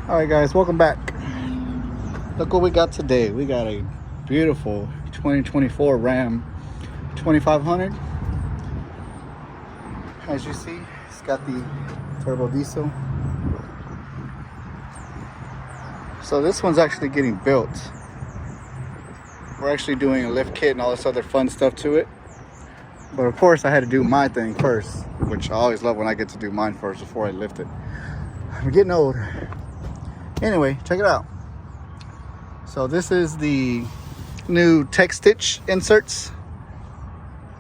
All right, guys, welcome back. Look what we got today. We got a beautiful 2024 Ram 2500. As you see, it's got the turbo diesel. So this one's actually getting built. We're actually doing a lift kit and all this other fun stuff to it. But of course, I had to do my thing first, which I always love when I get to do mine first before I lift it. I'm getting old. Anyway, check it out. So this is the new tech stitch inserts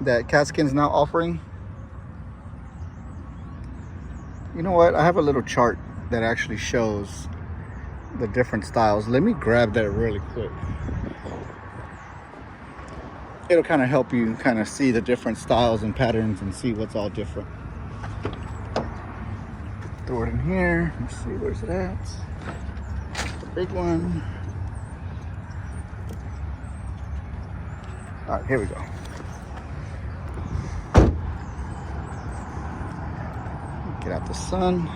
that Katzkin's now offering. You know what? I have a little chart that actually shows the different styles. Let me grab that really quick. It'll kind of help you kind of see the different styles and patterns and see what's all different. Throw it in here. Let's see, where's it at? The big one. All right, here we go. Get out the sun.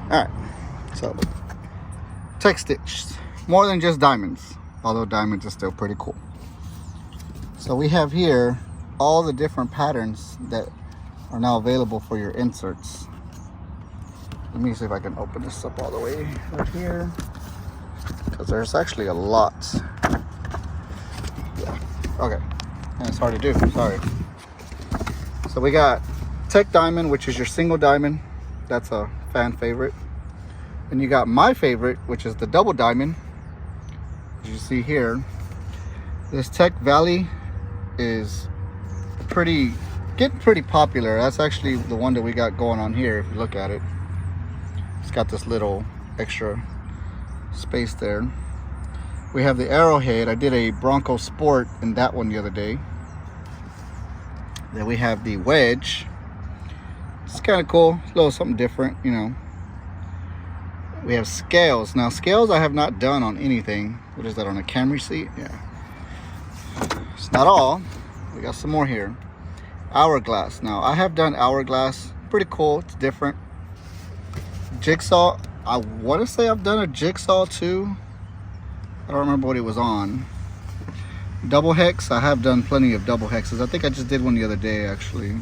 All right, so tech stitch, more than just diamonds, although diamonds are still pretty cool. So we have here all the different patterns that are now available for your inserts. Let me see if I can open this up all the way right here, because there's actually a lot. Yeah, okay, and it's hard to do, sorry. So we got Tech Diamond, which is your single diamond. That's a fan favorite. And you got my favorite, which is the double diamond. As you see here, this Tech Valley is getting pretty popular. That's actually the one that we got going on here. If you look at it, it's got this little extra space there. We have the Arrowhead. I did a Bronco Sport in that one the other day. Then we have the Wedge. It's kind of cool, a little something different, you know. We have Scales. Now Scales I have not done on anything. What is that, on a Camry seat? Yeah. It's not all. We got some more here. Hourglass. Now I have done Hourglass. Pretty cool. It's different. Jigsaw. I want to say I've done a Jigsaw too. I don't remember what it was on. Double Hex. I have done plenty of double hexes. I think I just did one the other day actually.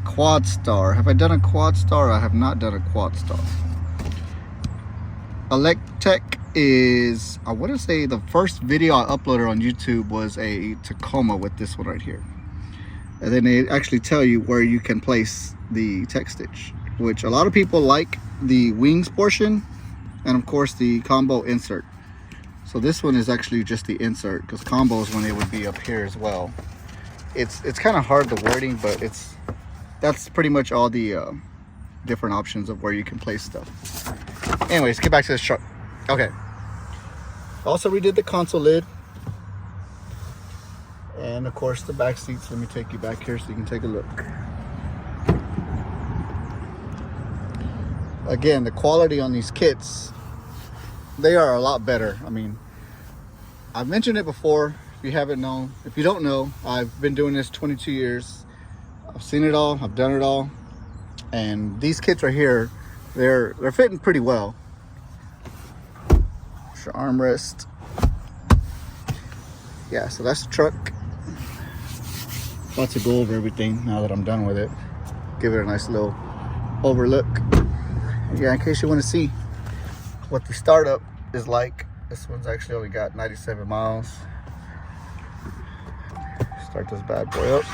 Quad Star. Have I done a Quad Star? I have not done a Quad Star. Electech is, I want to say the first video I uploaded on YouTube was a Tacoma with this one right here. And then they actually tell you where you can place the tech stitch, which a lot of people like the wings portion and of course the combo insert. So this one is actually just the insert, because combo is when it would be up here as well. It's kind of hard, the wording, but that's pretty much all the different options of where you can place stuff. Anyways, get back to this truck. Okay. Also redid the console lid. And of course the back seats. Let me take you back here so you can take a look. Again, the quality on these kits, they are a lot better. I mean, I've mentioned it before. If you haven't known, if you don't know, I've been doing this 22 years. I've seen it all, I've done it all, and these kits right here, they're fitting pretty well. It's your armrest. Yeah, so that's the truck. About to go over everything now that I'm done with it. Give it a nice little overlook. Yeah, in case you want to see what the startup is like, this one's actually only got 97 miles. Start this bad boy up.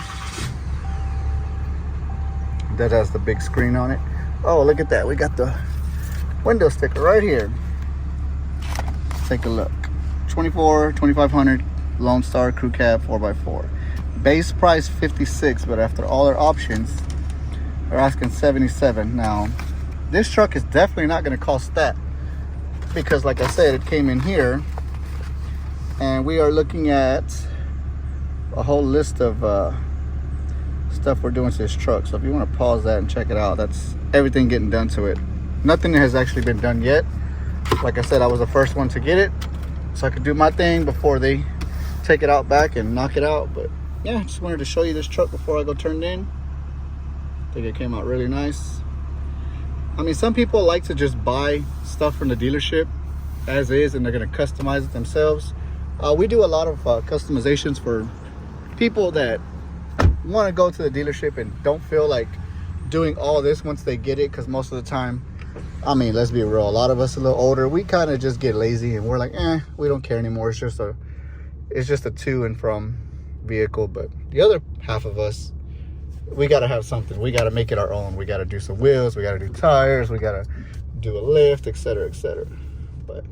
That has the big screen on it. Oh, look at that. We got the window sticker right here. Let's take a look. 2500 Lone Star Crew Cab 4x4. Base price 56, but after all their options, they're asking 77. Now, this truck is definitely not going to cost that, because like I said, it came in here, and we are looking at a whole list of stuff we're doing to this truck. So if you want to pause that and check it out, that's everything getting done to it. Nothing has actually been done yet. Like I said, I was the first one to get it, so I could do my thing before they take it out back and knock it out. But yeah, just wanted to show you this truck before I go turn it in. I think it came out really nice. I mean, some people like to just buy stuff from the dealership as is, and they're gonna customize it themselves. We do a lot of customizations for people that want to go to the dealership and don't feel like doing all this once they get it, because most of the time, I mean, let's be real, a lot of us a little older, we kind of just get lazy and we're like, we don't care anymore. It's just a to and from vehicle. But the other half of us, we got to have something. We got to make it our own. We got to do some wheels, we got to do tires, we got to do a lift, etc., etc. But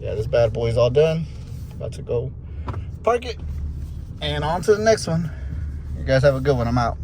yeah, this bad boy's all done. About to go park it and on to the next one. You guys have a good one. I'm out.